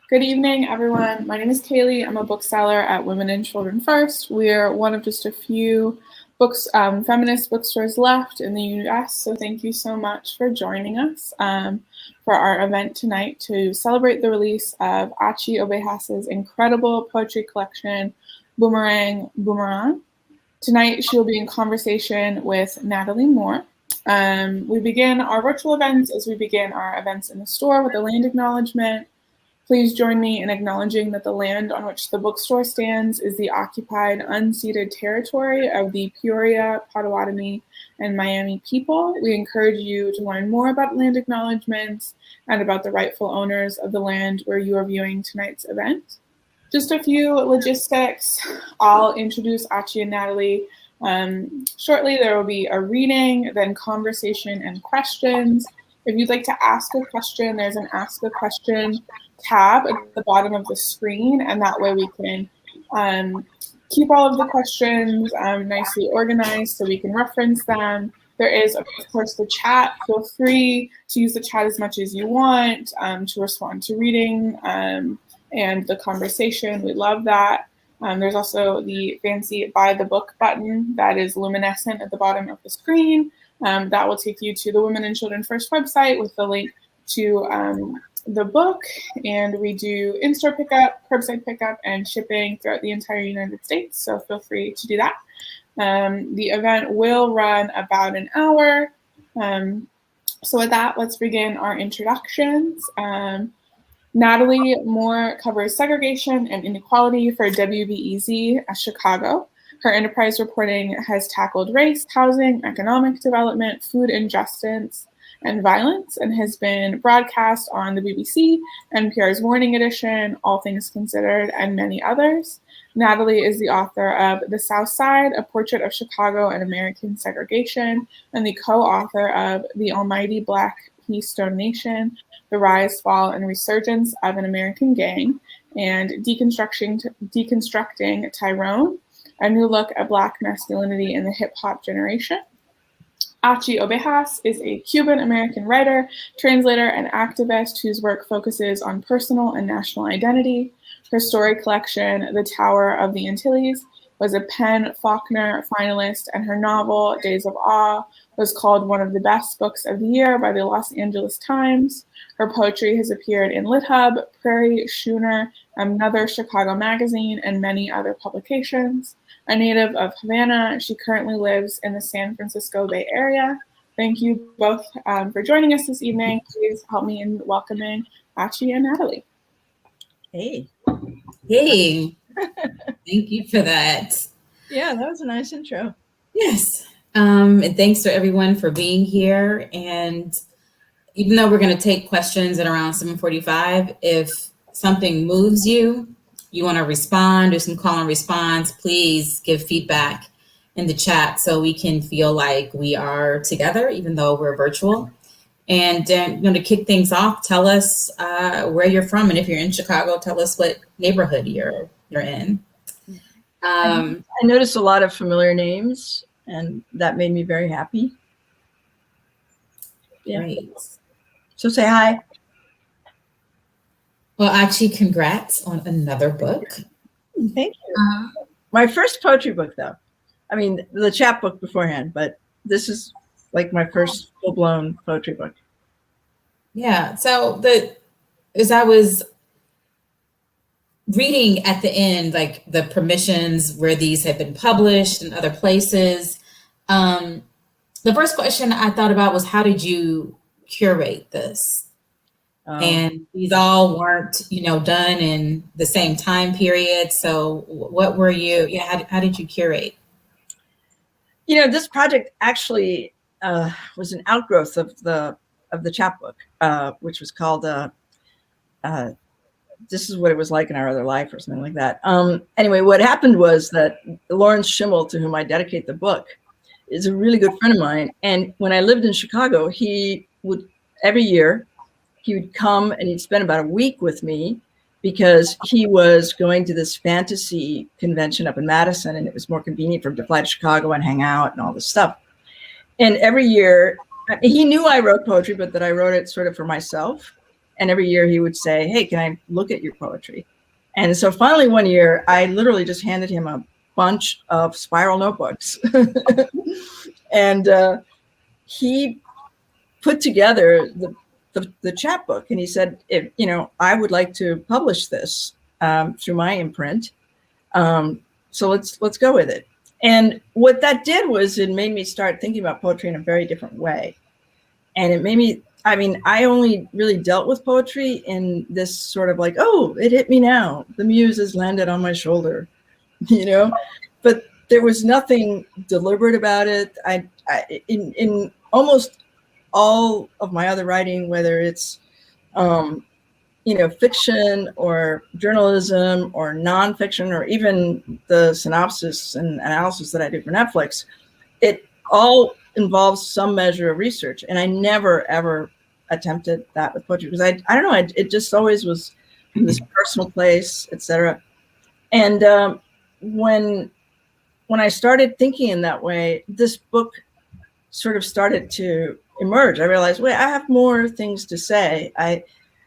Good evening, everyone. My name is Kaylee. I'm a bookseller at Women and Children First. We're one of just a few feminist bookstores left in the U.S., so thank you so much for joining us for our event tonight to celebrate the release of Achy Obejas' incredible poetry collection, Bumerang. Tonight, she'll be in conversation with Natalie Moore. We begin our virtual events as we begin our events in the store with a land acknowledgement. Please join me in acknowledging that the land on which the bookstore stands is the occupied, unceded territory of the Peoria, Potawatomi, and Miami people. We encourage you to learn more about land acknowledgements and about the rightful owners of the land where you are viewing tonight's event. Just a few logistics. I'll introduce Achy and Natalie. Shortly, there will be a reading, then conversation and questions. If you'd like to ask a question, there's an Ask a Question tab at the bottom of the screen, and that way we can keep all of the questions nicely organized so we can reference them. There is, of course, the chat. Feel free to use the chat as much as you want to respond to reading and the conversation. We love that. There's also the fancy Buy the Book button that is luminescent at the bottom of the screen. That will take you to the Women and Children First website with the link to the book, and we do in-store pickup, curbside pickup, and shipping throughout the entire United States, so feel free to do that. The event will run about an hour. So with that, let's begin our introductions. Natalie Moore covers segregation and inequality for WBEZ at Chicago. Her enterprise reporting has tackled race, housing, economic development, food injustice, and violence, and has been broadcast on the BBC, NPR's Morning Edition, All Things Considered, and many others. Natalie is the author of The South Side, A Portrait of Chicago and American Segregation, and the co-author of The Almighty Black Keystone Nation, The Rise, Fall, and Resurgence of an American Gang, and Deconstructing Tyrone, A New Look at Black Masculinity in the Hip-Hop Generation. Achy Obejas is a Cuban American writer, translator, and activist whose work focuses on personal and national identity. Her story collection, The Tower of the Antilles, was a Faulkner finalist, and her novel, Days of Awe, was called one of the best books of the year by the Los Angeles Times. Her poetry has appeared in Lithub, Prairie Schooner, Another Chicago Magazine, and many other publications. A native of Havana, she currently lives in the San Francisco Bay Area. Thank you both for joining us this evening. Please help me in welcoming Achy and Natalie. Hey. Hey. Thank you for that. Yeah, that was a nice intro. Yes. And thanks to everyone for being here. And even though we're going to take questions at around 7:45, if something moves you, you want to respond, do some call and response, please give feedback in the chat so we can feel like we are together, even though we're virtual. And to kick things off, tell us where you're from. And if you're in Chicago, tell us what neighborhood you're in. I noticed a lot of familiar names, and that made me very happy. Yeah. Great. So say hi. Well, actually, congrats on another book. Thank you. My first poetry book, though. I mean, the chapbook beforehand, but this is like my first full-blown poetry book. Yeah. So as I was reading at the end, like the permissions where these have been published in other places, the first question I thought about was, how did you curate this? And these all weren't, done in the same time period. So what were you, how did you curate? This project actually was an outgrowth of the chapbook, which was called This Is What It Was Like in Our Other Life or something like that. Anyway, what happened was that Lawrence Schimmel, to whom I dedicate the book, is a really good friend of mine. And when I lived in Chicago, he would, every year, he would come and he'd spend about a week with me because he was going to this fantasy convention up in Madison, and it was more convenient for him to fly to Chicago and hang out and all this stuff. And every year, he knew I wrote poetry, but that I wrote it sort of for myself. And every year he would say, hey, can I look at your poetry? And so finally one year, I literally just handed him a bunch of spiral notebooks. And he put together the chapbook, and he said, if, you know, I would like to publish this through my imprint. So let's go with it. And what that did was it made me start thinking about poetry in a very different way. And it made me, I mean, I only really dealt with poetry in this sort of like, oh, it hit me now. The muse has landed on my shoulder, you know, but there was nothing deliberate about it. In almost all of my other writing, whether it's, you know, fiction or journalism or nonfiction, or even the synopsis and analysis that I do for Netflix, it all involves some measure of research. And I never, ever attempted that with poetry because I don't know, it just always was from this personal place, etc. And when I started thinking in that way, this book sort of started to emerge. I realized, wait, I have more things to say.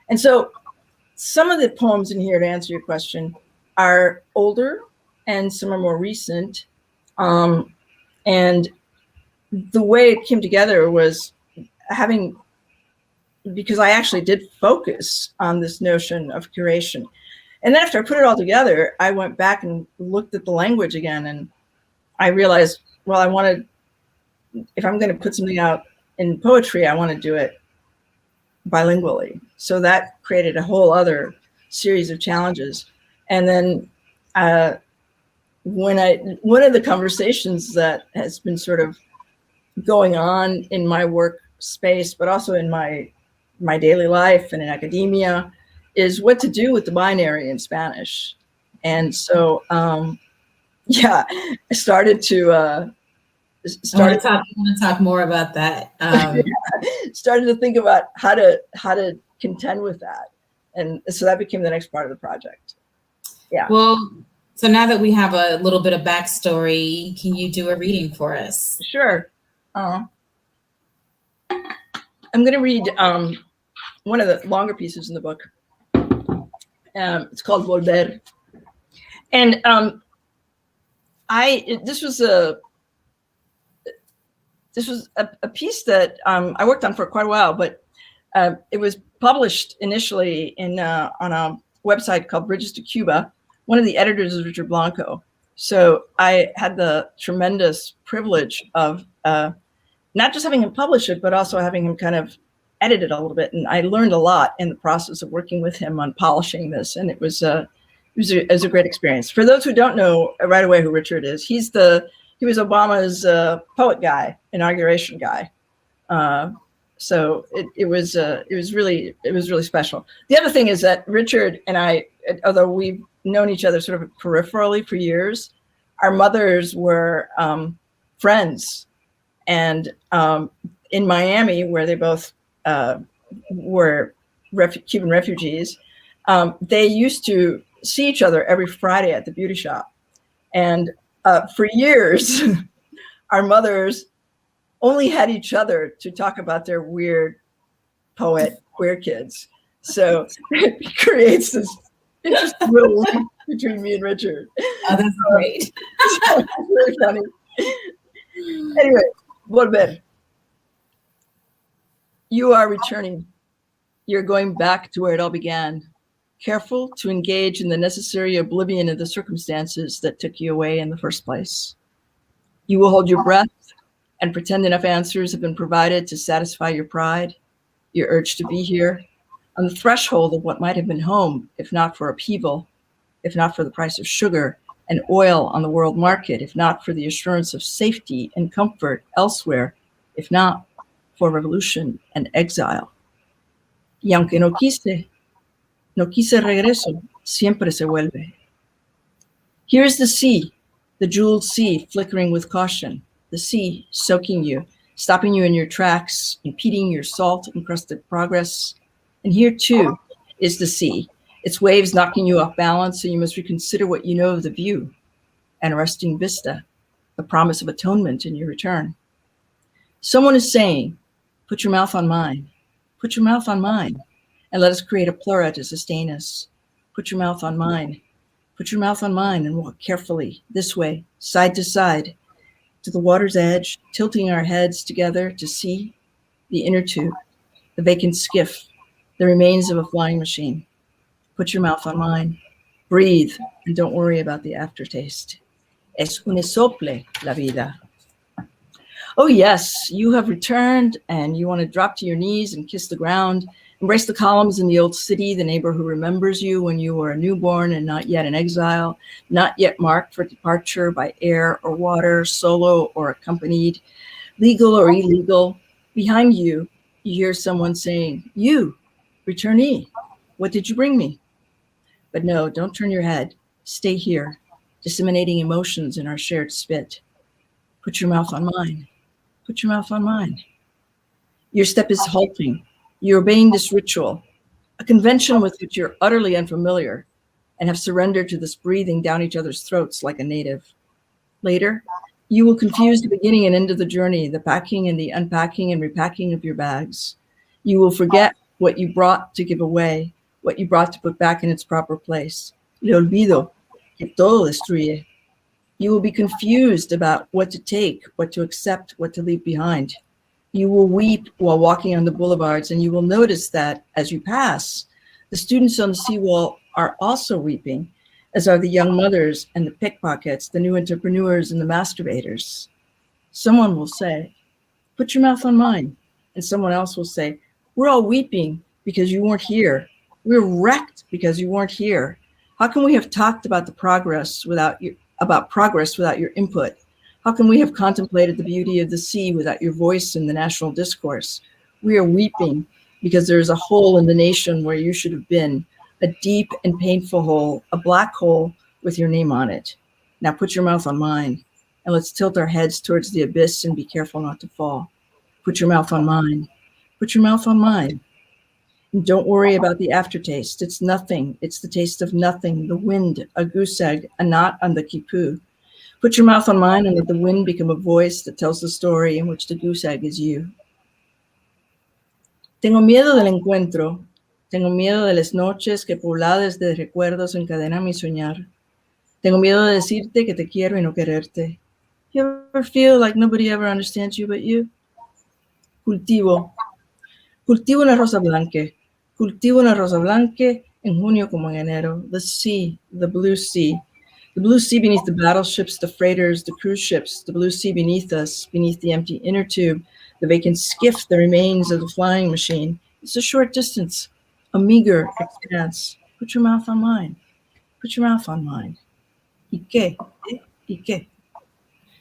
And so some of the poems in here, to answer your question, are older and some are more recent. And the way it came together was because I actually did focus on this notion of curation. And then after I put it all together, I went back and looked at the language again, and I realized, well, if I'm going to put something out in poetry, I want to do it bilingually. So that created a whole other series of challenges. And then one of the conversations that has been sort of going on in my work space, but also in my daily life and in academia, is what to do with the binary in Spanish. And so, yeah, I started to talk more about that. Started to think about how to contend with that, and so that became the next part of the project. Yeah. Well, so now that we have a little bit of backstory, can you do a reading for us? Sure. I'm going to read one of the longer pieces in the book. It's called Volver, and this was a piece that I worked on for quite a while, but it was published initially on a website called Bridges to Cuba. One of the editors is Richard Blanco. So I had the tremendous privilege of not just having him publish it, but also having him kind of edit it a little bit. And I learned a lot in the process of working with him on polishing this. And it was a great experience. For those who don't know right away who Richard is, he was Obama's poet guy, inauguration guy. So it was really special. The other thing is that Richard and I, although we've known each other sort of peripherally for years, our mothers were friends. And in Miami, where they both were Cuban refugees, they used to see each other every Friday at the beauty shop. And for years, our mothers only had each other to talk about their weird poet queer kids. So it creates this interesting little link between me and Richard. Oh, that's great. So it's really funny. Anyway, Volver. You are returning. You're going back to where it all began. Careful to engage in the necessary oblivion of the circumstances that took you away in the first place. You will hold your breath and pretend enough answers have been provided to satisfy your pride, your urge to be here, on the threshold of what might have been home, if not for upheaval, if not for the price of sugar and oil on the world market, if not for the assurance of safety and comfort elsewhere, if not for revolution and exile. Y aunque no quise regreso, siempre se vuelve. Here's the sea, the jeweled sea flickering with caution, the sea soaking you, stopping you in your tracks, impeding your salt-encrusted progress. And here too is the sea, its waves knocking you off balance, so you must reconsider what you know of the view, an arresting vista, the promise of atonement in your return. Someone is saying, put your mouth on mine, put your mouth on mine. and let us create a pleura to sustain us. Put your mouth on mine. Put your mouth on mine and walk carefully this way, side to side, to the water's edge, tilting our heads together to see the inner tube, the vacant skiff, the remains of a flying machine. Put your mouth on mine. Breathe and don't worry about the aftertaste. Es un sople la vida. Oh yes, you have returned and you want to drop to your knees and kiss the ground. Embrace the columns in the old city, the neighbor who remembers you when you were a newborn and not yet in exile, not yet marked for departure by air or water, solo or accompanied, legal or illegal. Behind you, you hear someone saying, "You, returnee, what did you bring me?" But no, don't turn your head. Stay here, disseminating emotions in our shared spit. Put your mouth on mine. Put your mouth on mine. Your step is halting. You're obeying this ritual, a convention with which you're utterly unfamiliar and have surrendered to this breathing down each other's throats like a native. Later, you will confuse the beginning and end of the journey, the packing and the unpacking and repacking of your bags. You will forget what you brought to give away, what you brought to put back in its proper place. Le olvido, que todo destruye. You will be confused about what to take, what to accept, what to leave behind. You will weep while walking on the boulevards, and you will notice that as you pass, the students on the seawall are also weeping, as are the young mothers and the pickpockets, the new entrepreneurs and the masturbators. Someone will say, "Put your mouth on mine." And someone else will say, "We're all weeping because you weren't here. We're wrecked because you weren't here. How can we have talked about progress without your input? How can we have contemplated the beauty of the sea without your voice in the national discourse? We are weeping because there is a hole in the nation where you should have been, a deep and painful hole, a black hole with your name on it. Now put your mouth on mine, and let's tilt our heads towards the abyss and be careful not to fall. Put your mouth on mine. Put your mouth on mine. And don't worry about the aftertaste. It's nothing. It's the taste of nothing, the wind, a goose egg, a knot on the quipu. Put your mouth on mine and let the wind become a voice that tells the story in which the goose egg is you. Tengo miedo del encuentro. Tengo miedo de las noches que pobladas de recuerdos encadenan mi soñar. Tengo miedo de decirte que te quiero y no quererte. You ever feel like nobody ever understands you but you? Cultivo. Cultivo una rosa blanca. Cultivo una rosa blanca en junio como en enero. The sea, the blue sea. The blue sea beneath the battleships, the freighters, the cruise ships, the blue sea beneath us, beneath the empty inner tube, the vacant skiff, the remains of the flying machine. It's a short distance, a meager expanse. Put your mouth on mine. Put your mouth on mine. ¿Y qué? ¿Y qué?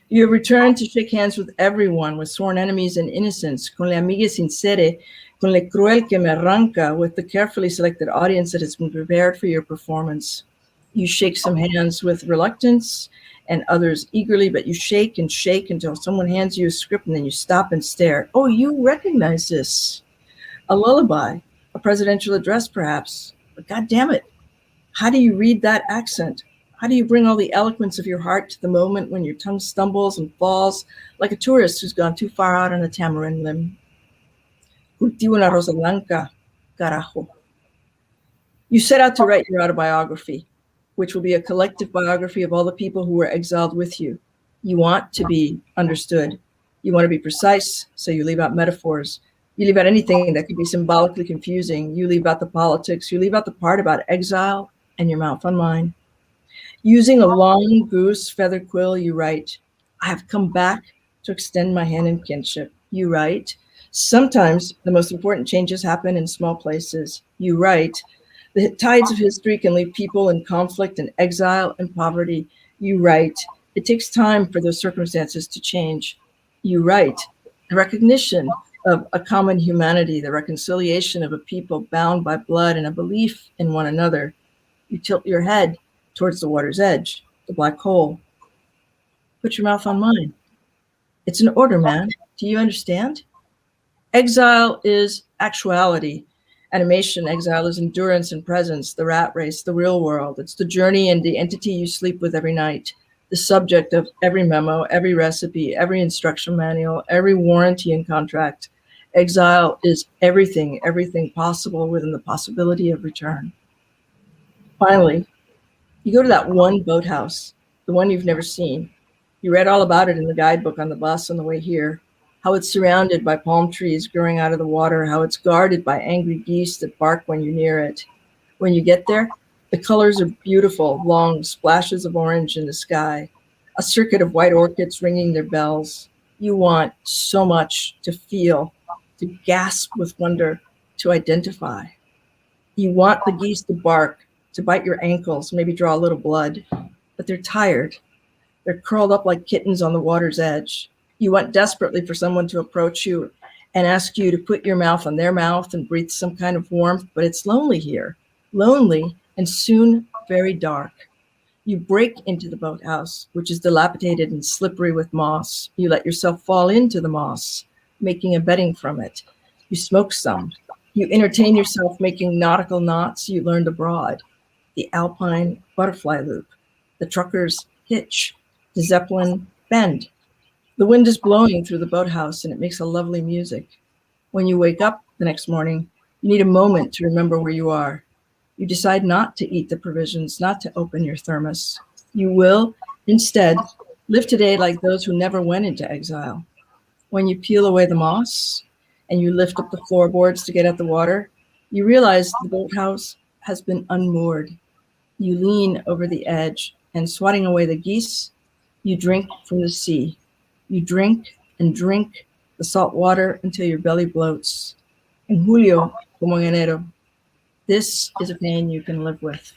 You have returned to shake hands with everyone, with sworn enemies and innocents, con la amiga sincere, con la cruel que me arranca, with the carefully selected audience that has been prepared for your performance. You shake some hands with reluctance and others eagerly, but you shake and shake until someone hands you a script and then you stop and stare. Oh, you recognize this. A lullaby, a presidential address perhaps, but God damn it. How do you read that accent? How do you bring all the eloquence of your heart to the moment when your tongue stumbles and falls like a tourist who's gone too far out on a tamarind limb? Cultivo una rosa blanca, carajo. You set out to write your autobiography, which will be a collective biography of all the people who were exiled with you. You want to be understood. You want to be precise, so you leave out metaphors. You leave out anything that could be symbolically confusing. You leave out the politics. You leave out the part about exile and your mouth on mine. Using a long goose feather quill, you write, I have come back to extend my hand in kinship. You write, sometimes the most important changes happen in small places. You write, the tides of history can leave people in conflict and exile and poverty. You write, it takes time for those circumstances to change. You write, the recognition of a common humanity, the reconciliation of a people bound by blood and a belief in one another. You tilt your head towards the water's edge, the black hole. Put your mouth on mine. It's an order, man. Do you understand? Exile is actuality. Animation, exile is endurance and presence, the rat race, the real world. It's the journey and the entity you sleep with every night, the subject of every memo, every recipe, every instruction manual, every warranty and contract, Exile is everything, everything possible within the possibility of return. Finally, you go to that one boathouse, the one you've never seen. You read all about it in the guidebook on the bus on the way here, how it's surrounded by palm trees growing out of the water, how it's guarded by angry geese that bark when you're near it. When you get there, the colors are beautiful, long splashes of orange in the sky, a circuit of white orchids ringing their bells. You want so much to feel, to gasp with wonder, to identify. You want the geese to bark, to bite your ankles, maybe draw a little blood, but they're tired. They're curled up like kittens on the water's edge. You want desperately for someone to approach you and ask you to put your mouth on their mouth and breathe some kind of warmth, but it's lonely here, lonely and soon very dark. You break into the boathouse, which is dilapidated and slippery with moss. You let yourself fall into the moss, making a bedding from it. You smoke some. You entertain yourself making nautical knots you learned abroad. The Alpine butterfly loop, the trucker's hitch, the Zeppelin bend. The wind is blowing through the boathouse and it makes a lovely music. When you wake up the next morning, you need a moment to remember where you are. You decide not to eat the provisions, not to open your thermos. You will, instead, live today like those who never went into exile. When you peel away the moss and you lift up the floorboards to get at the water, you realize the boathouse has been unmoored. You lean over the edge and swatting away the geese, you drink from the sea. You drink and drink the salt water until your belly bloats. En julio, como en enero. This is a pain you can live with.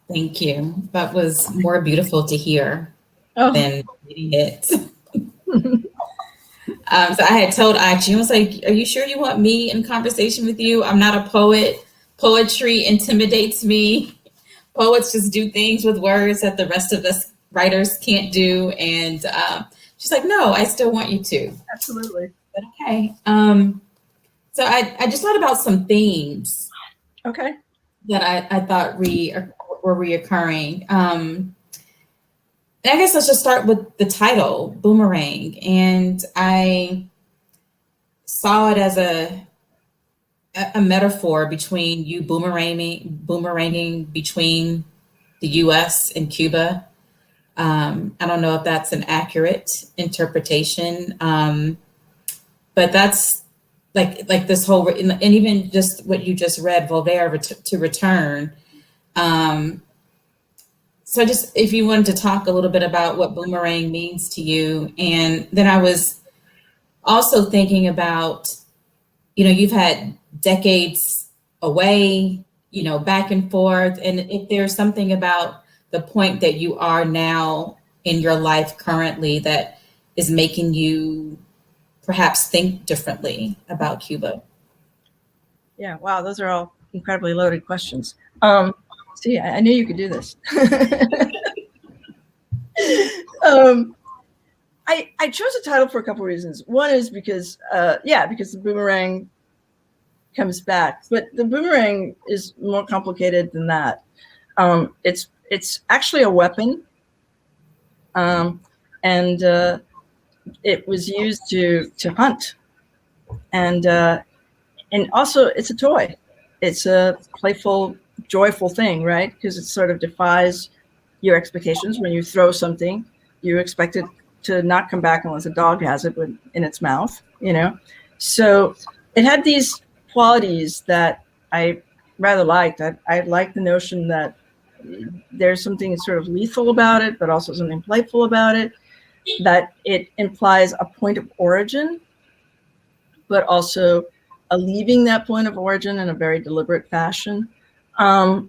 Thank you. That was more beautiful to hear than reading it. So I had told Achy, I was like, are you sure you want me in conversation with you? I'm not a poet. Poetry intimidates me. Poets just do things with words that the rest of us writers can't do. And she's like, no, I still want you to. Absolutely. But okay. So I just thought about some themes. Okay. That I thought were reoccurring. I guess let's just start with the title, Boomerang. And I saw it as a metaphor between you boomeranging between the US and Cuba. I don't know if that's an accurate interpretation, but that's like this whole, and even just what you just read, Voltaire to return. So just if you wanted to talk a little bit about what boomerang means to you. And then I was also thinking about, you've had decades away, back and forth. And if there's something about the point that you are now in your life currently that is making you perhaps think differently about Cuba. Yeah, wow, those are all incredibly loaded questions. See, I knew you could do this. I chose a title for a couple of reasons. One is because the boomerang comes back, but the boomerang is more complicated than that. It's actually a weapon, and it was used to hunt, and also it's a toy. It's a playful, joyful thing, right? Because it sort of defies your expectations. When you throw something, you expect it to not come back unless a dog has it in its mouth, So it had these qualities that I rather liked. I liked the notion that there's something sort of lethal about it, but also something playful about it, that it implies a point of origin, but also a leaving that point of origin in a very deliberate fashion. For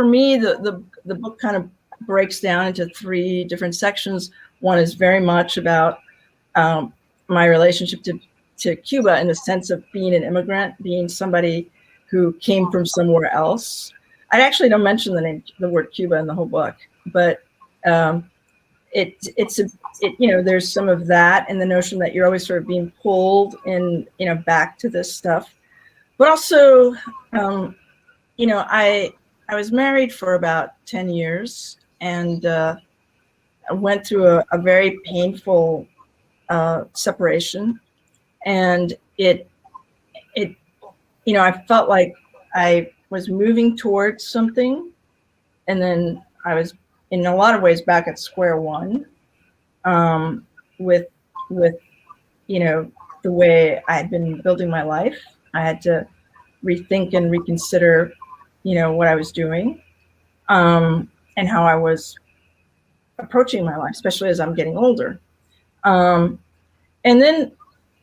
me, the book kind of breaks down into three different sections. One is very much about my relationship to Cuba in the sense of being an immigrant, being somebody who came from somewhere else. I actually don't mention the word Cuba in the whole book, but there's some of that, and the notion that you're always sort of being pulled in, back to this stuff. But also, I was married for about 10 years, and went through a very painful separation, and it I felt like I was moving towards something, and then I was in a lot of ways back at square one, with the way I had been building my life. I had to rethink and reconsider, what I was doing, and how I was approaching my life, especially as I'm getting older. And then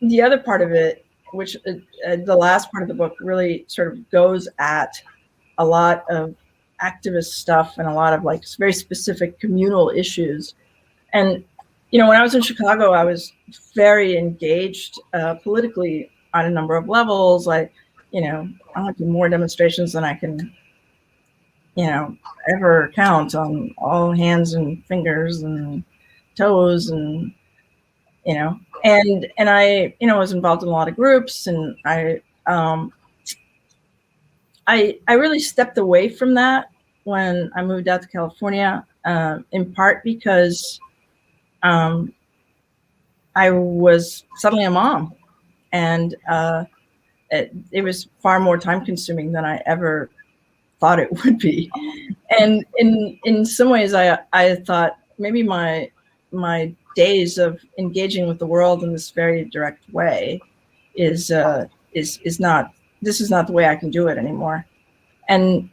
the other part of it, which the last part of the book really sort of goes at a lot of activist stuff and a lot of like very specific communal issues. And, when I was in Chicago, I was very engaged politically on a number of levels. I went to more demonstrations than I can, ever count on all hands and fingers and toes, and and I was involved in a lot of groups, and I really stepped away from that when I moved out to California, in part because I was suddenly a mom, and it was far more time consuming than I ever thought it would be. And in some ways, I thought maybe my days of engaging with the world in this very direct way is not, this is not the way I can do it anymore. And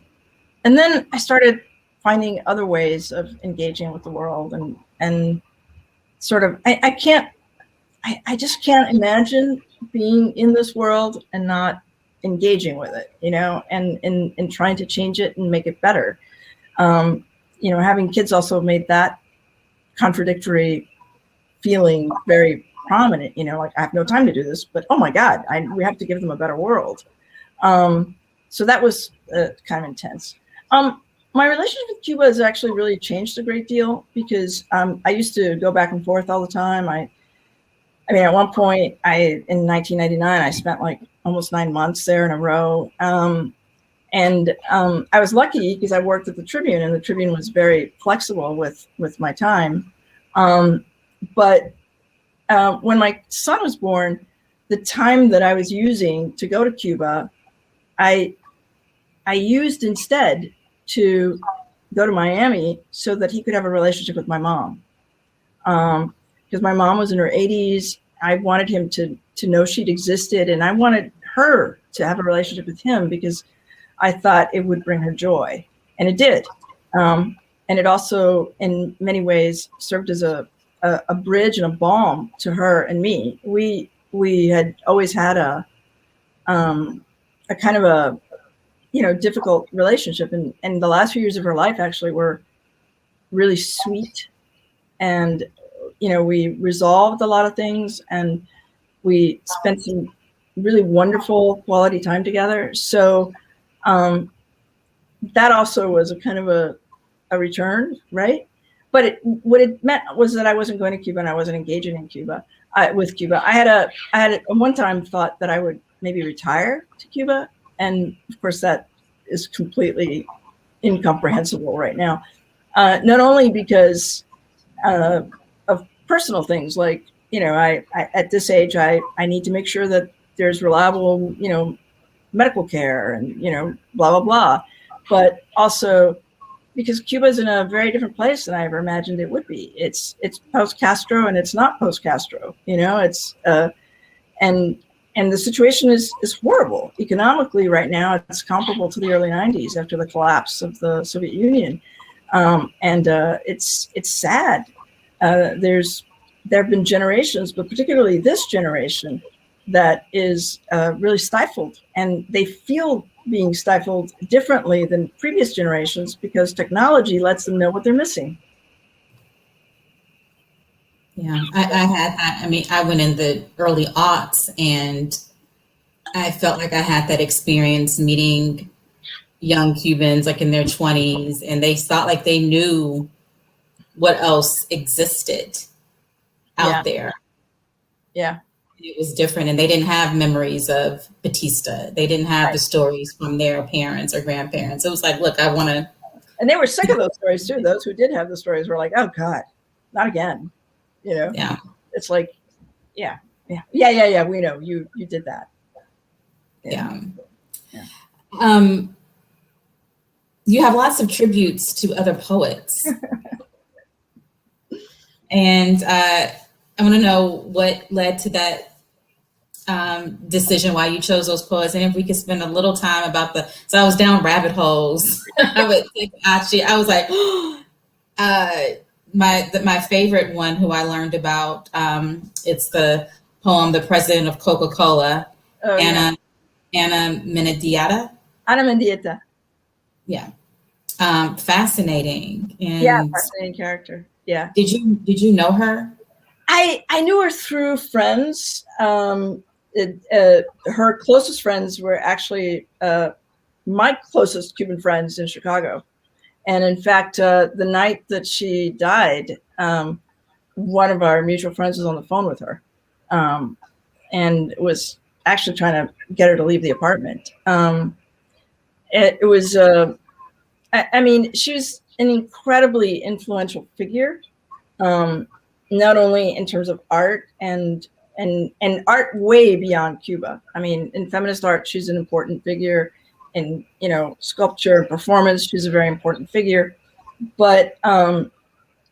then I started finding other ways of engaging with the world, and sort of, I just can't imagine being in this world and not engaging with it, and trying to change it and make it better. Having kids also made that contradictory feeling very prominent, like I have no time to do this, but oh my God, we have to give them a better world. So that was kind of intense. My relationship with Cuba has actually really changed a great deal, because I used to go back and forth all the time. I mean, at one point, in 1999, I spent like almost 9 months there in a row. And I was lucky because I worked at the Tribune, and the Tribune was very flexible with my time. But when my son was born, the time that I was using to go to Cuba, I used instead to go to Miami so that he could have a relationship with my mom. Because my mom was in her 80s. I wanted him to know she'd existed, and I wanted her to have a relationship with him because I thought it would bring her joy, and it did. And it also, in many ways, served as a bridge and a balm to her and me. We had always had a kind of a difficult relationship, and the last few years of her life actually were really sweet, and we resolved a lot of things, and we spent some really wonderful quality time together. So that also was a kind of a return, right? But what it meant was that I wasn't going to Cuba, and I wasn't engaging in Cuba with Cuba. I had a one time thought that I would maybe retire to Cuba, and of course that is completely incomprehensible right now. Not only because of personal things, like I at this age I need to make sure that there's reliable medical care and blah blah blah, but also because Cuba's in a very different place than I ever imagined it would be. It's post Castro, and it's not post Castro. It's and the situation is horrible economically right now. It's comparable to the early 90s after the collapse of the Soviet Union, and it's sad. There have been generations, but particularly this generation, that is really stifled, and they feel being stifled differently than previous generations because technology lets them know what they're missing. Yeah, I had that. I mean, I went in the early aughts, and I felt like I had that experience meeting young Cubans like in their 20s, and they thought like they knew what else existed out there. Yeah. It was different, and they didn't have memories of Batista. They didn't have the stories from their parents or grandparents. It was like, look, I want to. And they were sick of those stories too. Those who did have the stories were like, oh God, not again. You know, Yeah. it's like, yeah, we know you did that. Yeah. Yeah. You have lots of tributes to other poets. And I want to know what led to that decision, why you chose those poets, and if we could spend a little time about so I was down rabbit holes. I would take Achy. I was like, my favorite one who I learned about, it's the poem "The President of Coca-Cola," Anna Mendieta. Ana Mendieta. Yeah, fascinating. And yeah, fascinating character. Yeah. Did you know her? I knew her through friends. Her closest friends were actually my closest Cuban friends in Chicago. And in fact, the night that she died, one of our mutual friends was on the phone with her and was actually trying to get her to leave the apartment. It was, I mean, she was an incredibly influential figure, not only in terms of art and art way beyond Cuba. I mean, in feminist art, she's an important figure. In, you know, sculpture and performance, she's a very important figure. But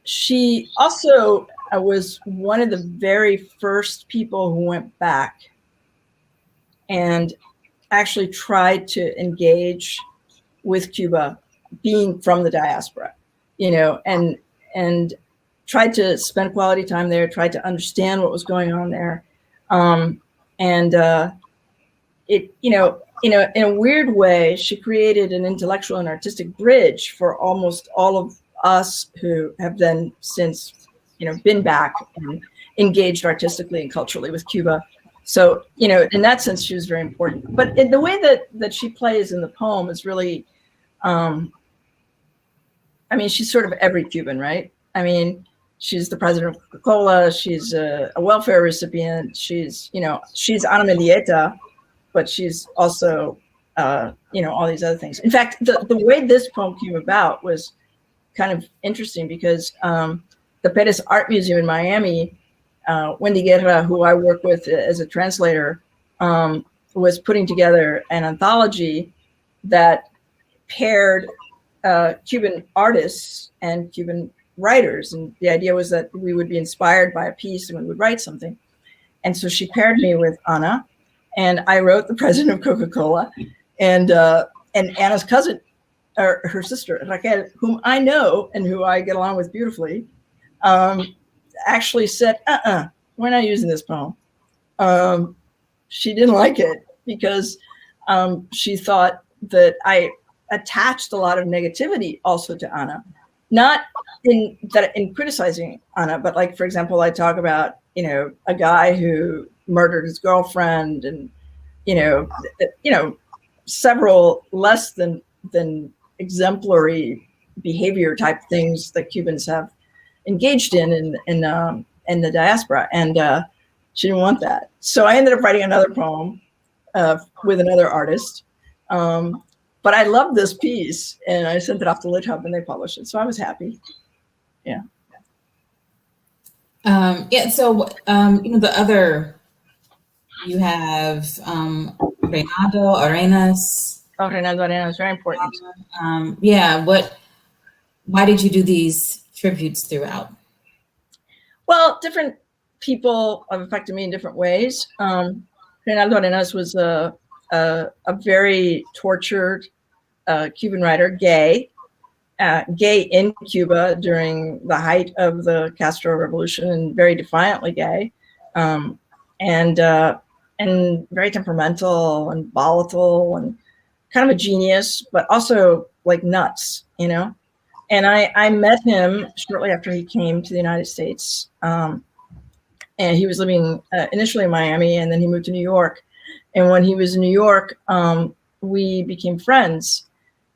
she also was one of the very first people who went back and actually tried to engage with Cuba, being from the diaspora, you know, and tried to spend quality time there, tried to understand what was going on there. It, you know, in a weird way, she created an intellectual and artistic bridge for almost all of us who have then since, you know, been back and engaged artistically and culturally with Cuba. So, you know, in that sense, she was very important. But in the way that she plays in the poem is really, I mean, she's sort of every Cuban, right? I mean, she's the president of Coca-Cola. She's a welfare recipient. She's, you know, she's Ana Mendieta, but she's also, you know, all these other things. In fact, the way this poem came about was kind of interesting because the Perez Art Museum in Miami, Wendy Guerra, who I work with as a translator, was putting together an anthology that paired Cuban artists and Cuban writers. And the idea was that we would be inspired by a piece and we would write something. And so she paired me with Ana, and I wrote The President of Coca-Cola, and Anna's cousin, or her sister, Raquel, whom I know and who I get along with beautifully, actually said, we're not using this poem. She didn't like it because she thought that I attached a lot of negativity also to Ana, not in criticizing Ana, but like, for example, I talk about, you know, a guy who murdered his girlfriend and, you know, several less than exemplary behavior type things that Cubans have engaged in the diaspora. And she didn't want that. So I ended up writing another poem with another artist. But I loved this piece and I sent it off to Lithub and they published it. So I was happy. Yeah. So, you know, the other, you have Reynaldo Arenas. Oh, Reynaldo Arenas, very important. Why did you do these tributes throughout? Well, different people have affected me in different ways. Reynaldo Arenas was a very tortured Cuban writer, gay in Cuba during the height of the Castro Revolution, and very defiantly gay, and very temperamental and volatile and kind of a genius, but also like nuts, you know. And I met him shortly after he came to the United States, and he was living initially in Miami, and then he moved to New York. And when he was in New York, we became friends.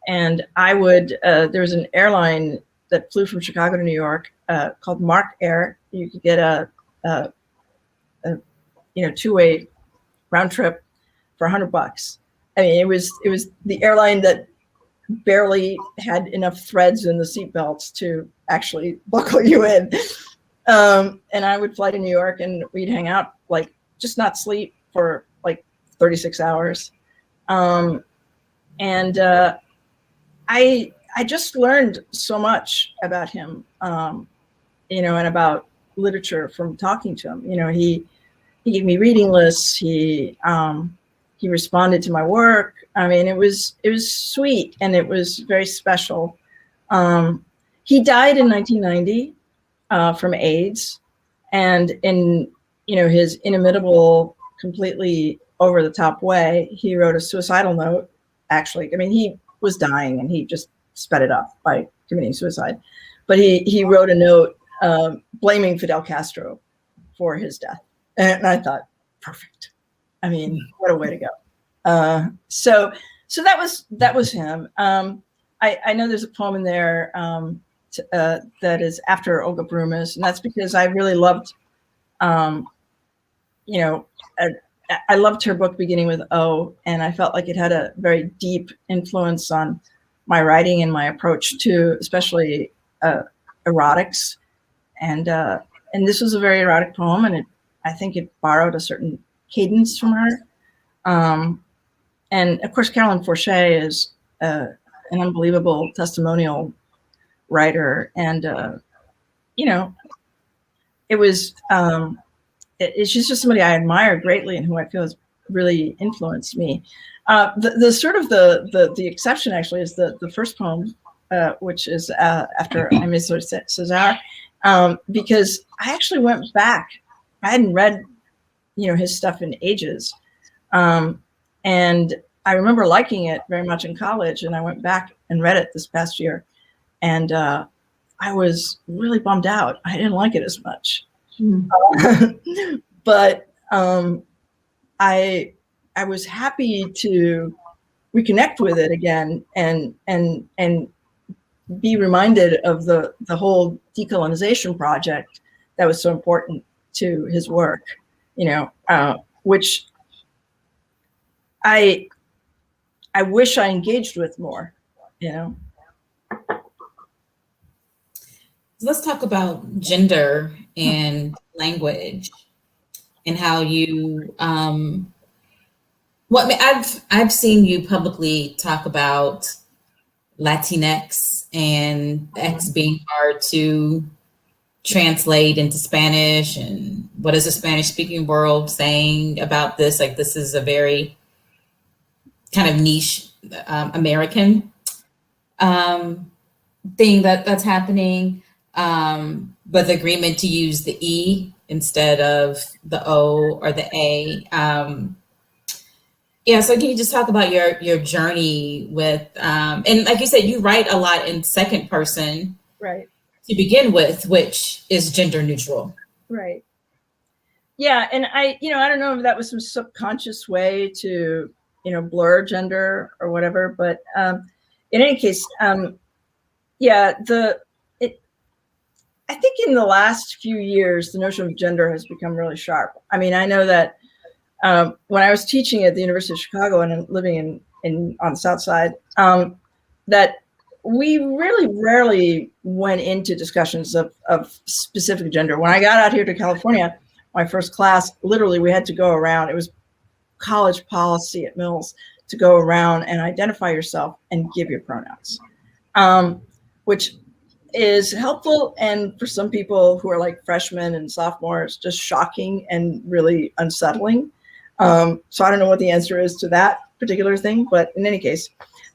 And I would, there was an airline that flew from Chicago to New York called Mark Air. You could get a two-way round trip for $100. I mean, it was the airline that barely had enough threads in the seatbelts to actually buckle you in. And I would fly to New York and we'd hang out, like just not sleep for like 36 hours. And I just learned so much about him, you know, and about literature from talking to him. You know, he gave me reading lists. He responded to my work. I mean, it was sweet and it was very special. He died in 1990 from AIDS, and in, you know, his inimitable, completely over the top way, he wrote a suicidal note. Actually, I mean, he was dying and he just sped it up by committing suicide. But he wrote a note blaming Fidel Castro for his death. And I thought, perfect. I mean, what a way to go. So that was him. I know there's a poem in there that is after Olga Brumas, and that's because I really loved, you know, I loved her book beginning with O, and I felt like it had a very deep influence on my writing and my approach to, especially erotics, and this was a very erotic poem, and I think it borrowed a certain cadence from her. And of course, Caroline Forche is an unbelievable testimonial writer, and you know, it was she's just somebody I admire greatly and who I feel has really influenced me. The sort of the exception actually is the first poem, which is after Aimé Césaire, because I actually went back. I hadn't read, you know, his stuff in ages, and I remember liking it very much in college, and I went back and read it this past year, and I was really bummed out. I didn't like it as much. But I was happy to reconnect with it again and be reminded of the whole decolonization project that was so important to his work, you know, which I wish I engaged with more, you know. Let's talk about gender and language and how you I've seen you publicly talk about Latinx and X being hard to translate into Spanish, and what is the Spanish speaking world saying about this? Like, this is a very kind of niche American thing that's happening. But the agreement to use the E instead of the O or the A. Yeah, so can you just talk about your journey with, and like you said, you write a lot in second person, right, to begin with, which is gender neutral. Right. Yeah, and I don't know if that was some subconscious way to, you know, blur gender or whatever, but in any case, yeah, I think in the last few years, the notion of gender has become really sharp. I mean, I know that when I was teaching at the University of Chicago and living in on the South Side, that we really rarely went into discussions of specific gender. When I got out here to California, my first class, literally we had to go around. It was college policy at Mills to go around and identify yourself and give your pronouns, which is helpful, and for some people who are like freshmen and sophomores, just shocking and really unsettling. So I don't know what the answer is to that particular thing, but in any case,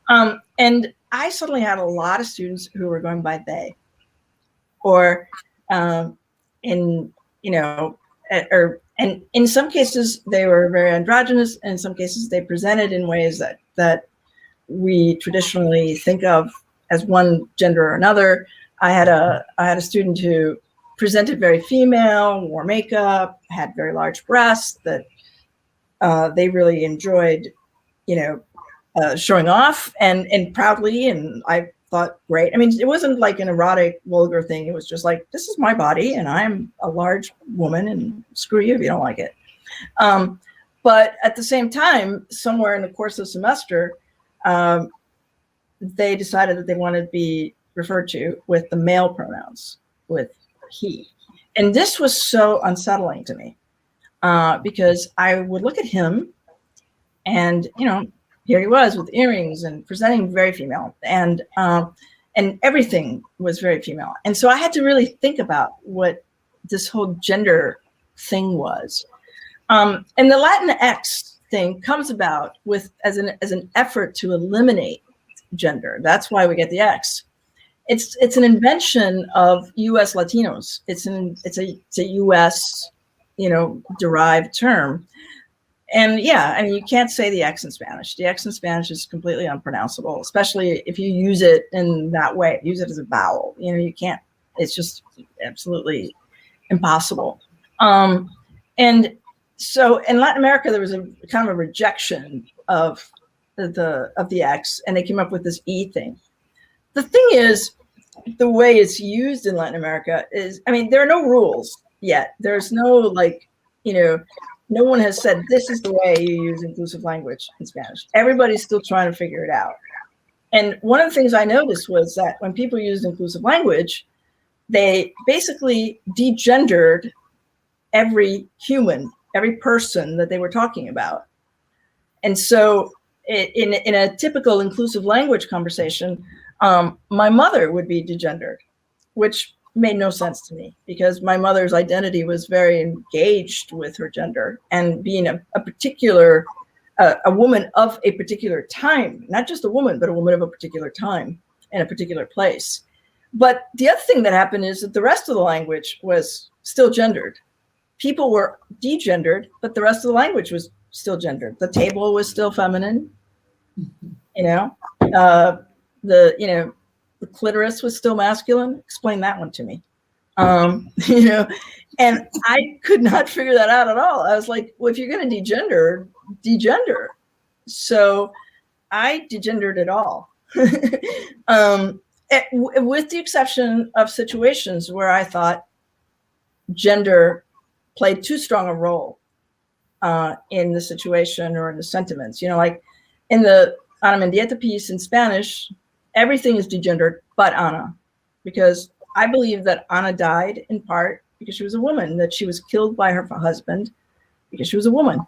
and I suddenly had a lot of students who were going by they, or and in some cases they were very androgynous, and in some cases they presented in ways that we traditionally think of as one gender or another. I had a student who presented very female, wore makeup, had very large breasts that they really enjoyed, you know, showing off and proudly. And I thought, great. I mean, it wasn't like an erotic, vulgar thing. It was just like, this is my body and I'm a large woman and screw you if you don't like it. But at the same time, somewhere in the course of the semester, they decided that they wanted to be referred to with the male pronouns, with he. And this was so unsettling to me because I would look at him and, you know, here he was with earrings and presenting very female, and everything was very female. And so I had to really think about what this whole gender thing was. And the Latinx thing comes about with as an effort to eliminate gender. That's why we get the X. It's an invention of U.S. Latinos. It's a U.S. derived term. And yeah, I mean, you can't say the X in Spanish. The X in Spanish is completely unpronounceable, especially if you use it in that way. Use it as a vowel. You can't. It's just absolutely impossible. And so in Latin America, there was a kind of a rejection of the X, and they came up with this E thing. The thing is, the way it's used in Latin America is, I mean, there are no rules yet. There's no no one has said this is the way you use inclusive language in Spanish. Everybody's still trying to figure it out. And one of the things I noticed was that when people used inclusive language, they basically degendered every human, every person that they were talking about. And so in a typical inclusive language conversation, my mother would be degendered, which made no sense to me because my mother's identity was very engaged with her gender, and being a particular, a woman of a particular time, not just a woman, but a woman of a particular time in a particular place. But the other thing that happened is that the rest of the language was still gendered. People were degendered, but the rest of the language was still gendered. The table was still feminine, the clitoris was still masculine. Explain that one to me. And I could not figure that out at all. I was like, well, if you're going to degender. So I degendered it all. With the exception of situations where I thought gender played too strong a role in the situation or in the sentiments. Like in the Ana Mendieta piece in Spanish, everything is degendered but Ana, because I believe that Ana died in part because she was a woman, that she was killed by her husband because she was a woman.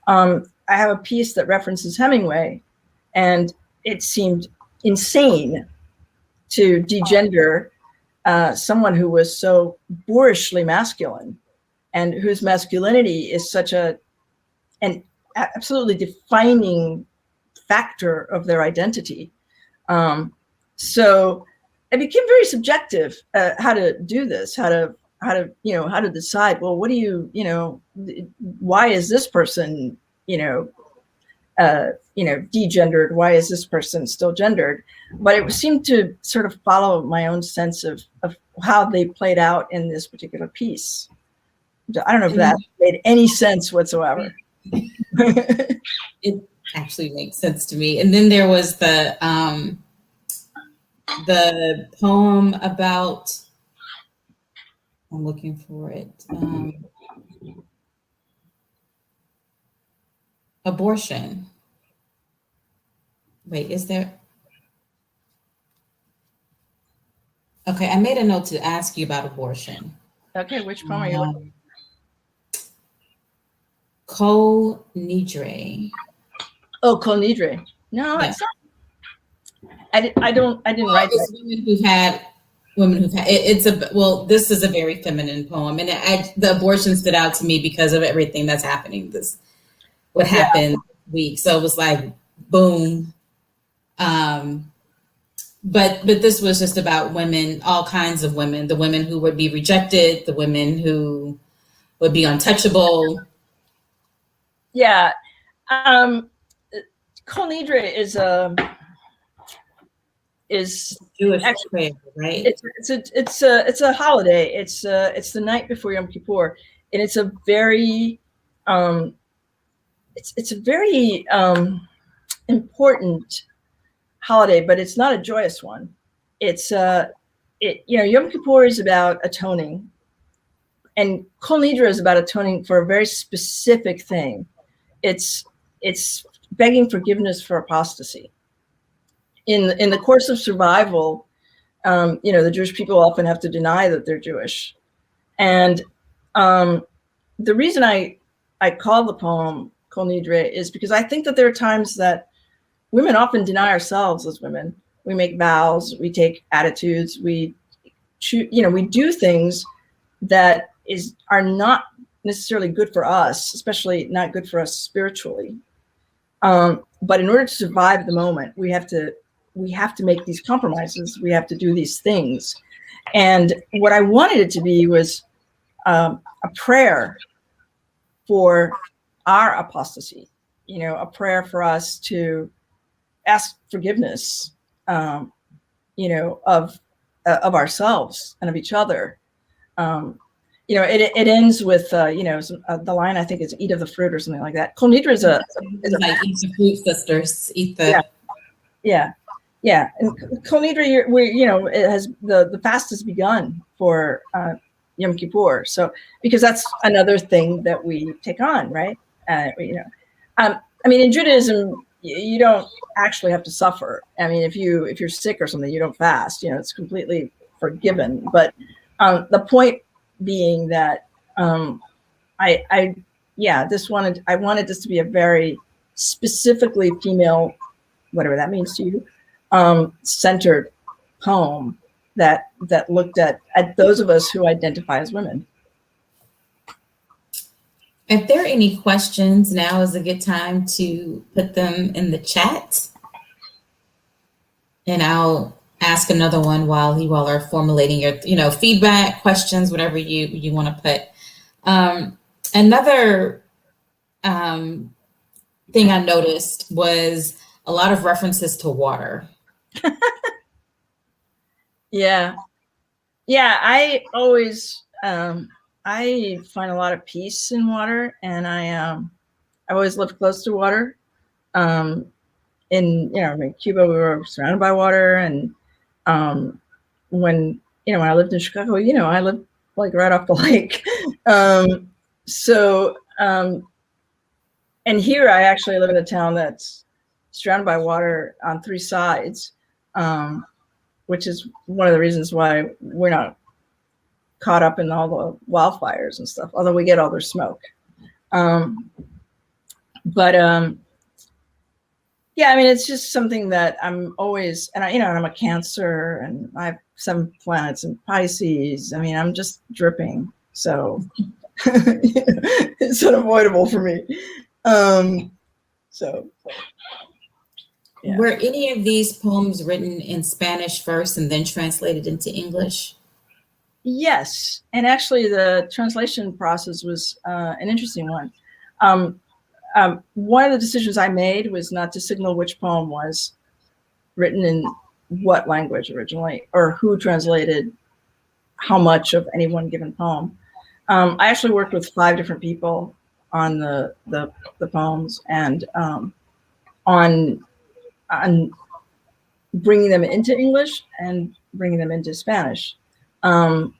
I have a piece that references Hemingway, and it seemed insane to degender someone who was so boorishly masculine and whose masculinity is such an absolutely defining factor of their identity. So it became very subjective how to do this, how to decide, well, what do you, why is this person, degendered? Why is this person still gendered? But it seemed to sort of follow my own sense of how they played out in this particular piece. I don't know if that made any sense whatsoever. It actually makes sense to me. And then there was the poem about, I'm looking for it, abortion. Wait, is there? Okay, I made a note to ask you about abortion. Okay, which poem are you looking? Kol Nidre. Oh, Kol Nidre. No, Yeah. it's not. I didn't write that. Women who've had this is a very feminine poem, and the abortion stood out to me because of everything that's happening. What happened this week. So it was like, boom. But this was just about women, all kinds of women, the women who would be rejected, the women who would be untouchable. Yeah. Kol Nidre is Jewish actually prayer, right? It's a holiday. It's the night before Yom Kippur, and it's a very it's a very important holiday, but it's not a joyous one. It's Yom Kippur is about atoning, and Kol Nidre is about atoning for a very specific thing. It's begging forgiveness for apostasy. In the course of survival, the Jewish people often have to deny that they're Jewish, And the reason I call the poem Kol Nidre is because I think that there are times that women often deny ourselves as women. We make vows, we take attitudes, we do things that are not necessarily good for us, especially not good for us spiritually. But in order to survive the moment, we have to make these compromises. We have to do these things. And what I wanted it to be was a prayer for our apostasy, a prayer for us to ask forgiveness, of ourselves and of each other. It ends with, the line I think is "eat of the fruit" or something like that. Kol Nidre is like eat the fruit, sisters. Eat the yeah. And Kol Nidre, it has the fast has begun for Yom Kippur. So because that's another thing that we take on, right? In Judaism, you don't actually have to suffer. I mean, if you're sick or something, you don't fast. It's completely forgiven. But the point being that I wanted this to be a very specifically female, whatever that means to you, centered poem that looked at those of us who identify as women. If there are any questions, now is a good time to put them in the chat. And I'll ask another one while you all are formulating your, feedback, questions, whatever you want to put. Another thing I noticed was a lot of references to water. Yeah. I always, I find a lot of peace in water, and I always lived close to water. In Cuba, we were surrounded by water, and when I lived in Chicago, I lived like right off the lake. And here I actually live in a town that's surrounded by water on 3 sides, which is one of the reasons why we're not caught up in all the wildfires and stuff, although we get all their smoke. It's just something that I'm always, and I'm a Cancer, and I have 7 planets in Pisces. I'm just dripping, so it's unavoidable for me. Yeah. Were any of these poems written in Spanish first and then translated into English? Yes, and actually the translation process was an interesting one. One of the decisions I made was not to signal which poem was written in what language originally, or who translated how much of any one given poem. I actually worked with 5 different people on the poems, and on bringing them into English and bringing them into Spanish. Most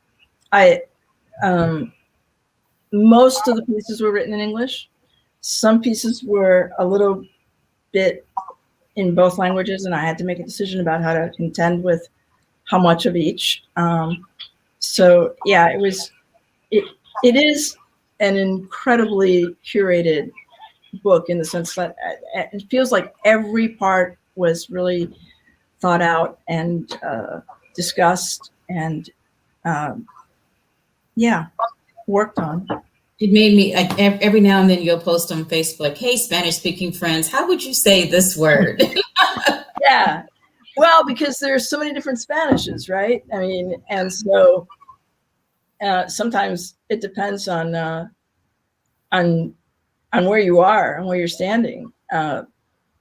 of the pieces were written in English. Some pieces were a little bit in both languages, and I had to make a decision about how to contend with how much of each. It is an incredibly curated book, in the sense that it feels like every part was really thought out and discussed and worked on. It made me, like, every now and then you'll post on Facebook, "Hey, Spanish speaking friends, how would you say this word?" Yeah, well, because there's so many different Spanishes, right? And so sometimes it depends on where you are and where you're standing,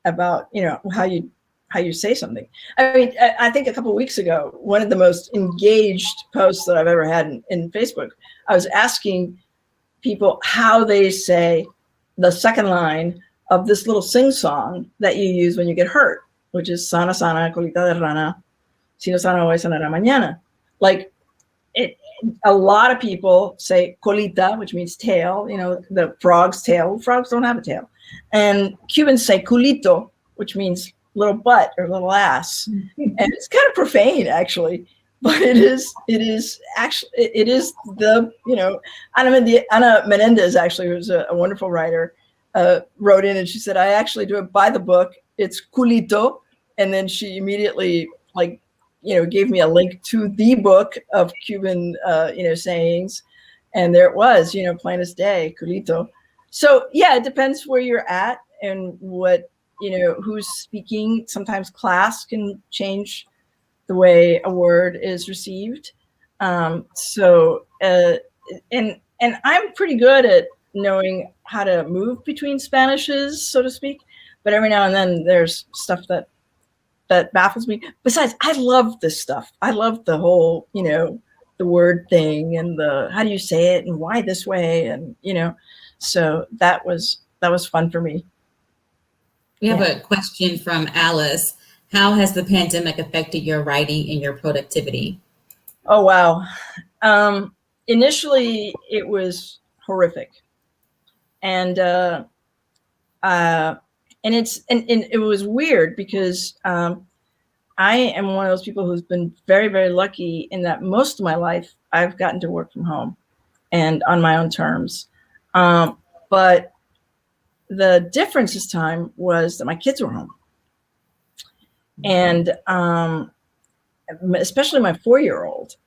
about how you say something. I think a couple of weeks ago, one of the most engaged posts that I've ever had in Facebook, I was asking people how they say the second line of this little sing song that you use when you get hurt, which is "Sana sana colita de rana, si no sana hoy sanará mañana." Like, a lot of people say colita, which means tail, the frog's tail. Frogs don't have a tail. And Cubans say culito, which means little butt or little ass. And it's kind of profane, actually. but it is actually, it is the, Ana Menendez actually, was a wonderful writer, wrote in and she said, I actually do it by the book. It's culito. And then she immediately gave me a link to the book of Cuban, sayings. And there it was, plain as day, culito. So yeah, it depends where you're at and what, who's speaking. Sometimes class can change the way a word is received. And I'm pretty good at knowing how to move between Spanishes, so to speak. But every now and then there's stuff that baffles me. Besides, I love this stuff. I love the whole, the word thing and the, how do you say it and why this way? And, so that was fun for me. We have a question from Alice. How has the pandemic affected your writing and your productivity? Oh, wow. Initially it was horrific. And it was weird because I am one of those people who's been very, very lucky in that most of my life I've gotten to work from home and on my own terms. But the difference this time was that my kids were home. And especially my 4-year-old,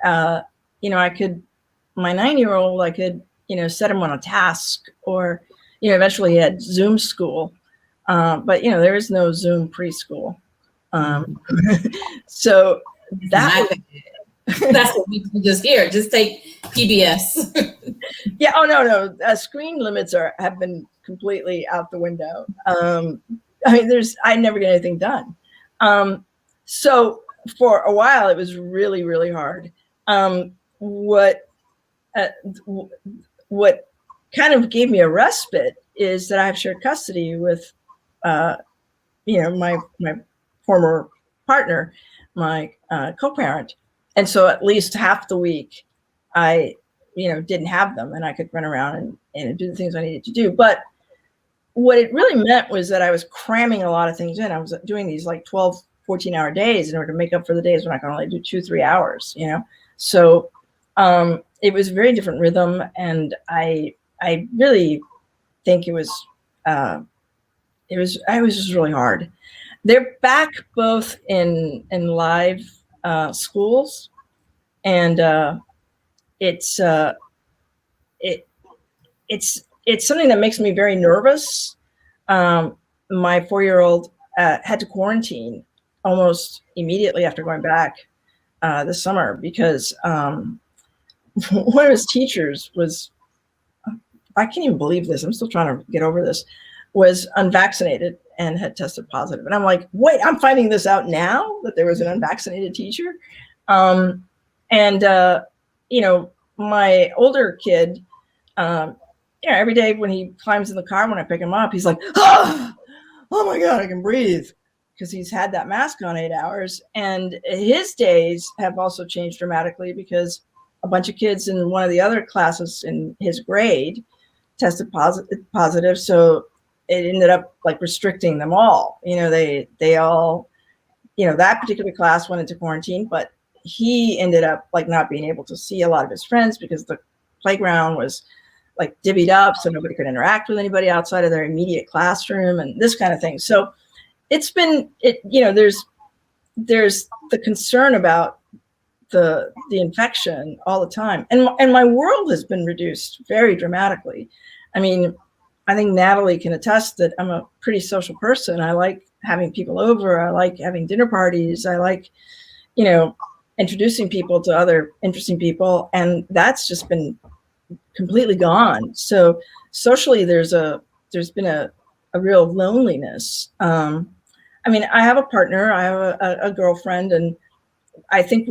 my 9-year-old, I could, set him on a task or, eventually he had Zoom school. But, there is no Zoom preschool. So that's what we just hear. Just take PBS. Yeah. Oh, no. Screen limits have been completely out the window. I never get anything done. So for a while, it was really, really hard. What kind of gave me a respite is that I have shared custody with, my former partner, my co-parent. And so at least half the week I, didn't have them and I could run around and do the things I needed to do. But what it really meant was that I was cramming a lot of things in. I was doing these 12, 14-hour days in order to make up for the days when I can only do 2-3 hours, So it was a very different rhythm. And I really think it was just really hard. They're back both in live schools, and it's something that makes me very nervous. My 4-year-old had to quarantine almost immediately after going back this summer because one of his teachers was, I can't even believe this, I'm still trying to get over this, was unvaccinated and had tested positive. And I'm like, wait, I'm finding this out now that there was an unvaccinated teacher. My older kid, every day when he climbs in the car, when I pick him up, he's like, oh my God, I can breathe, because he's had that mask on 8 hours. And his days have also changed dramatically because a bunch of kids in one of the other classes in his grade tested positive. So it ended up restricting them all. They all, that particular class went into quarantine, but he ended up not being able to see a lot of his friends because the playground was divvied up, so nobody could interact with anybody outside of their immediate classroom and this kind of thing. So it's been, there's the concern about the infection all the time. And my world has been reduced very dramatically. I mean, I think Natalie can attest that I'm a pretty social person. I like having people over. I like having dinner parties. I like, introducing people to other interesting people. And that's just been completely gone. So socially, there's been a real loneliness. I I have a partner, I have a girlfriend, and I think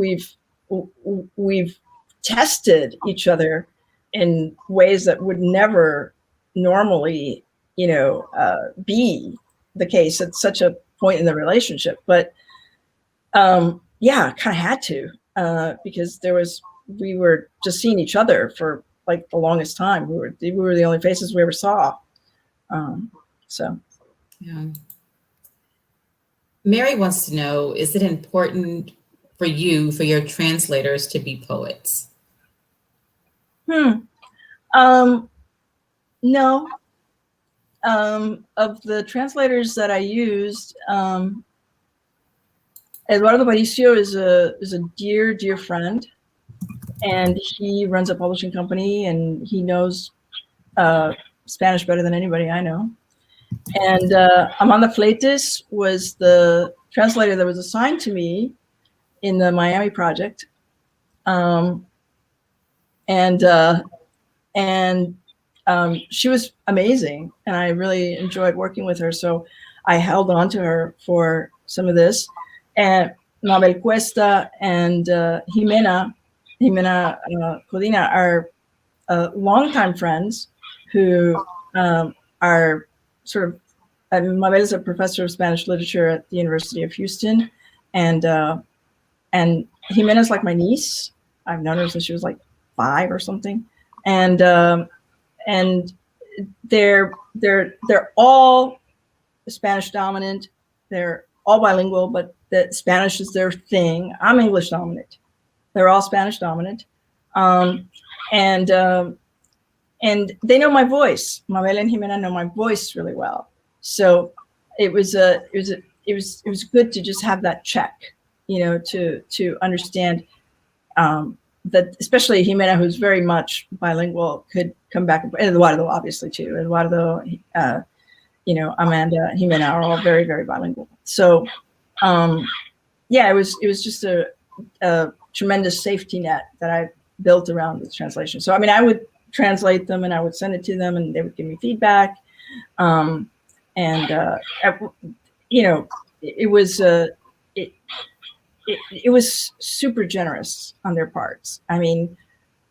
we've tested each other in ways that would never normally, be the case at such a point in the relationship. But kind of had to, because we were just seeing each other for the longest time. We were the only faces we ever saw. Yeah. Mary wants to know, is it important for you, for your translators to be poets? No. Of the translators that I used, Eduardo Paricio is a dear friend, and he runs a publishing company, and he knows Spanish better than anybody I know. And Amanda Fleites was the translator that was assigned to me in the Miami project. She was amazing, and I really enjoyed working with her. So I held on to her for some of this. And Mabel Cuesta and Jimena Codina are longtime friends who are sort of, Mabel is a professor of Spanish literature at the University of Houston, and Jimena's like my niece. I've known her since she was like 5 or something, and they're all Spanish dominant. They're all bilingual, but the Spanish is their thing. I'm English dominant. They're all Spanish dominant, and they know my voice. Mabel and Jimena know my voice really well. So it was good to just have that check, to understand that, especially Jimena, who's very much bilingual, could come back, and Eduardo obviously too. Eduardo, Amanda, Jimena are all very, very bilingual. So it was just a tremendous safety net that I built around this translation. So I would translate them and I would send it to them, and they would give me feedback. It was super generous on their parts.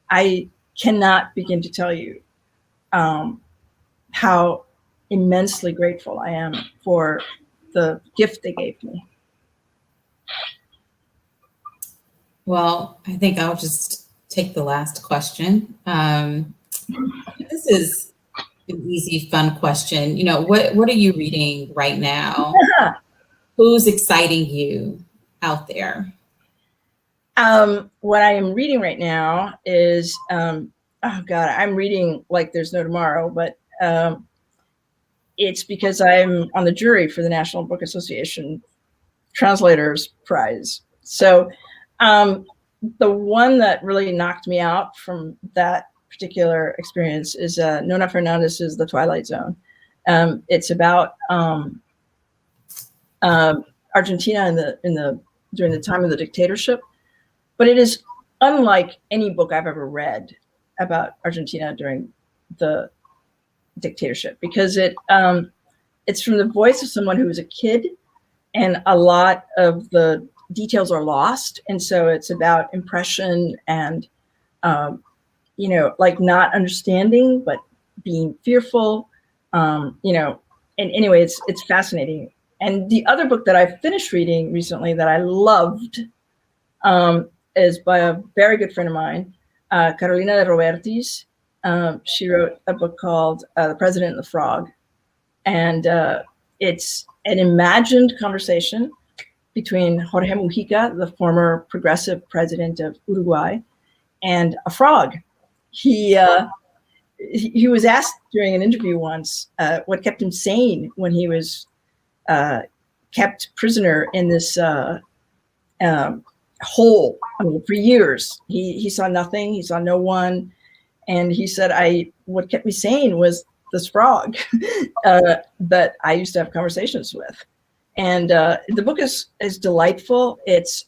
I cannot begin to tell you how immensely grateful I am for the gift they gave me. Well, I think I'll just take the last question. This is an easy, fun question. What are you reading right now? Who's exciting you out there? What I am reading right now is, I'm reading like there's no tomorrow, but it's because I'm on the jury for the National Book Association Translators Prize. So the one that really knocked me out from that particular experience is Nona Fernandez's The Twilight Zone. It's about Argentina during the time of the dictatorship, but it is unlike any book I've ever read about Argentina during the dictatorship, because it's from the voice of someone who was a kid, and a lot of the details are lost, and so it's about impression and not understanding but being fearful, and anyway, it's fascinating. And the other book that I finished reading recently that I loved is by a very good friend of mine, Carolina de Robertis. She wrote a book called The President and the Frog. And it's an imagined conversation between Jorge Mujica, the former progressive president of Uruguay, and a frog. He was asked during an interview once what kept him sane when he was kept prisoner in this hole. For years. He saw nothing. He saw no one. And he said, what kept me sane was this frog that I used to have conversations with. And the book is delightful. It's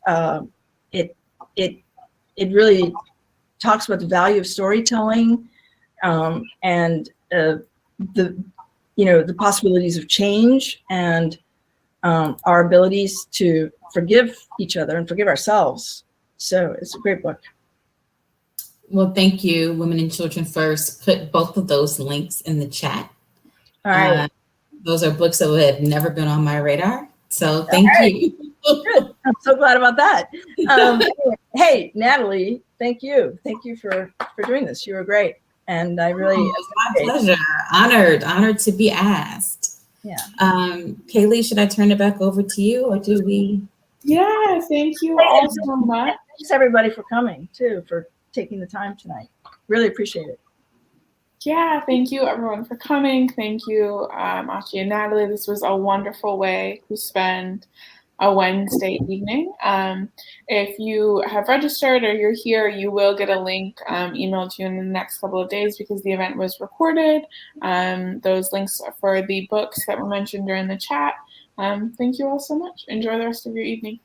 it really talks about the value of storytelling, and the possibilities of change, and our abilities to forgive each other and forgive ourselves. So it's a great book. Well, thank you, Women and Children First. Put both of those links in the chat. All right. Those are books that would have never been on my radar. So thank you. Good. I'm so glad about that. Hey, Natalie, thank you. Thank you for doing this. You were great. And I really... it's my pleasure. Honored to be asked. Yeah. Kaylee, should I turn it back over to you, or do we... Yeah, thank you all so much. Thanks everybody for coming too, for taking the time tonight. Really appreciate it. Yeah, thank you everyone for coming. Thank you, Achy and Natalie. This was a wonderful way to spend a Wednesday evening. If you have registered or you're here, you will get a link emailed to you in the next couple of days because the event was recorded. Those links for the books that were mentioned during the chat. Thank you all so much. Enjoy the rest of your evening.